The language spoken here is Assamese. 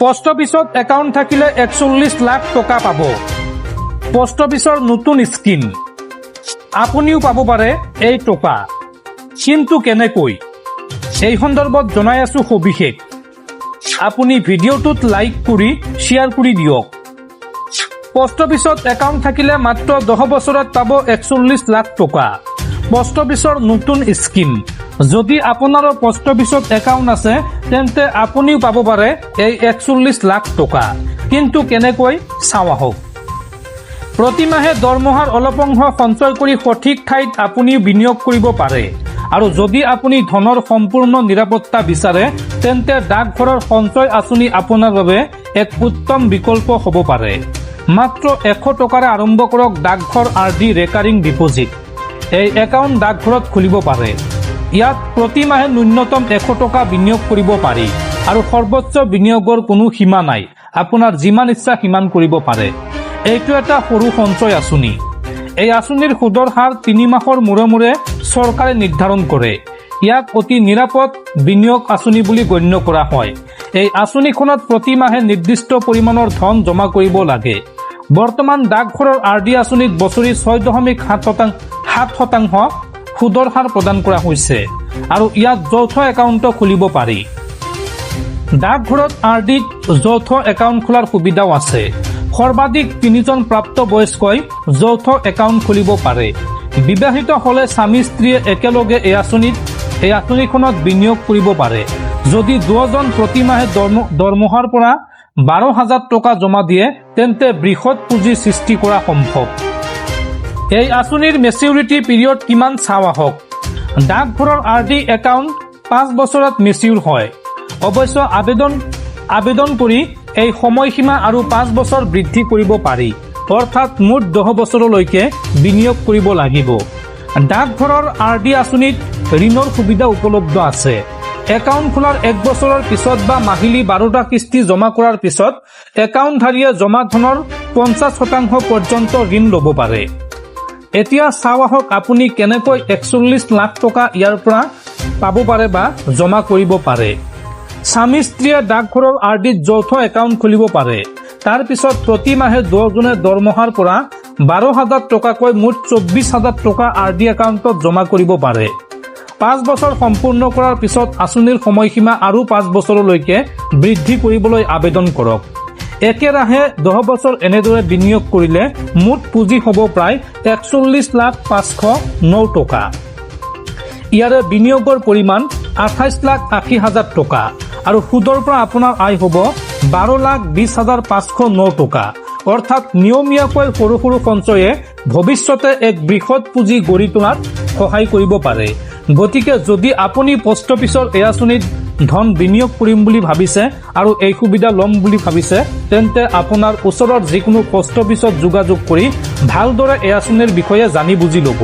পোস্ট অফিসত একাউন্ট থাকিলে 41 লাখ টকা পাব। পোস্ট অফিসৰ নতুন স্কিম, আপুনিও পাব পাৰে এই টকা, কিন্তু কেনেকৈ এই সন্দৰ্ভত জনাই আছো সবিশেষ। আপুনি ভিডিঅ'টোত লাইক কৰি শ্বেয়াৰ কৰি দিয়ক। পোস্ট অফিসত একাউন্ট থাকিলে মাত্ৰ 10 বছৰত পাব 41 লাখ টকা। পোস্ট অফিসৰ নতুন স্কিম, যদি আপোনাৰো পোস্ট অফিসত একাউন্ট আছে তেন্তে আপুনিও পাব পাৰে এই 41 লাখ টকা, কিন্তু কেনেকৈ চাও আহক। প্ৰতিমাহে দৰমহাৰ অলপ অংশ সঞ্চয় কৰি সঠিক ঠাইত আপুনি বিনিয়োগ কৰিব পাৰে। আৰু যদি আপুনি ধনৰ সম্পূৰ্ণ নিৰাপত্তা বিচাৰে তেন্তে ডাকঘৰৰ সঞ্চয় আঁচনি আপোনাৰ বাবে এক উত্তম বিকল্প হ'ব পাৰে। মাত্ৰ 100 টকাৰে আৰম্ভ কৰক ডাকঘৰ আৰডি ৰেকাৰিং ডিপজিট। এই একাউণ্ট ডাকঘৰত খুলিব পাৰে। ইয়াত প্ৰতিমাহে ন্যূনতম 100 টকা বিনিয়োগ কৰিব পাৰি আৰু সৰ্বোচ্চ বিনিয়োগৰ কোনো সীমা নাই। আপোনাৰ যিমান ইচ্ছা সিমান কৰিব পাৰে। এইটো এটা সৰু সঞ্চয় আঁচনি। এই আঁচনিৰ সুদৰ হাৰ 3 মাহৰ মূৰে মূৰে চৰকাৰে নিৰ্ধাৰণ কৰে। ইয়াক অতি নিৰাপদ বিনিয়োগ আঁচনি বুলি গণ্য কৰা হয়। এই আঁচনিখনত প্ৰতিমাহে নিৰ্দিষ্ট পৰিমাণৰ ধন জমা কৰিব লাগে। বৰ্তমান ডাকঘৰৰ আৰডি আঁচনিত বছৰি 6.7% সুদৰ হাৰ প্ৰদান কৰা হৈছে আৰু ইয়াত যৌথ একাউণ্ট খুলিব পাৰি। ডাকঘৰত আৰডিত যৌথ একাউণ্ট খোলাৰ সুবিধাও আছে। সৰ্বাধিক 3জন প্ৰাপ্তবয়স্কই যৌথ একাউণ্ট খুলিব পাৰে। বিবাহিত হলে স্বামী স্ত্ৰীয়ে একেলগে এই আঁচনিখনত বিনিয়োগ কৰিব পাৰে। যদি 2জন প্ৰতিমাহে দৰমহাৰ পৰা 12,000 টকা জমা দিয়ে তেন্তে বৃহৎ পুঁজি সৃষ্টি কৰা সম্ভৱ। এই আঁচনিৰ মেচিউৰিটি পিৰিয়ড কিমান চাও আহক। ডাকঘৰৰ আৰডি একাউণ্ট 5 বছৰত মেচিউৰ হয়। অৱশ্য আবেদন কৰি এই সময়সীমা আৰু 5 বছৰ বৃদ্ধি কৰিব পাৰি, অৰ্থাৎ মুঠ 10 বছৰলৈকে বিনিয়োগ কৰিব লাগিব। ডাকঘৰৰ আৰডি আঁচনিত ঋণৰ সুবিধা উপলব্ধ আছে। একাউণ্ট খোলাৰ 1 বছৰৰ পিছত বা মাহিলী 12টা কিস্তি জমা কৰাৰ পিছত একাউণ্টধাৰীয়ে জমা ধনৰ 50% পৰ্যন্ত ঋণ ল'ব পাৰে। এতিয়া চাও আহক আপুনি কেনেকৈ 41 লাখ টকা ইয়াৰ পৰা পাব পাৰে বা জমা কৰিব পাৰে। স্বামী স্ত্ৰীয়ে ডাকঘৰৰ আৰডিত যৌথ একাউণ্ট খুলিব পাৰে। তাৰ পিছত প্ৰতিমাহে 2জনে দৰমহাৰ পৰা 12,000 টকাকৈ মুঠ 24,000 টকা আৰডি একাউণ্টত জমা কৰিব পাৰে। 5 বছৰ সম্পূৰ্ণ কৰাৰ পিছত আঁচনিৰ সময়সীমা আৰু 5 বছৰলৈকে বৃদ্ধি কৰিবলৈ আবেদন কৰক। একেৰাহে 10 বছৰ এনেদৰে বিনিয়োগ কৰিলে মুঠ পুঁজি হ'ব প্ৰায় 41,509,000 টকা। ইয়াৰে বিনিয়োগৰ পৰিমাণ 28,80,000 টকা আৰু সুদৰ পৰা আপোনাৰ আয় হ'ব 12,20,509 টকা। অৰ্থাৎ নিয়মীয়াকৈ সৰু সৰু সঞ্চয়ে ভৱিষ্যতে এক বৃহৎ পুঁজি গঢ়ি তোলাত সহায় কৰিব পাৰে। গতিকে যদি আপুনি পোষ্ট অফিচৰ এই আঁচনিত ধন বিনিয়োগ কৰিম বুলি ভাবিছে আৰু এই সুবিধা ল'ম বুলি ভাবিছে তেন্তে আপোনাৰ ওচৰৰ যিকোনো পোষ্ট অফিচত যোগাযোগ কৰি ভালদৰে এই আঁচনিৰ বিষয়ে জানি বুজি ল'ব।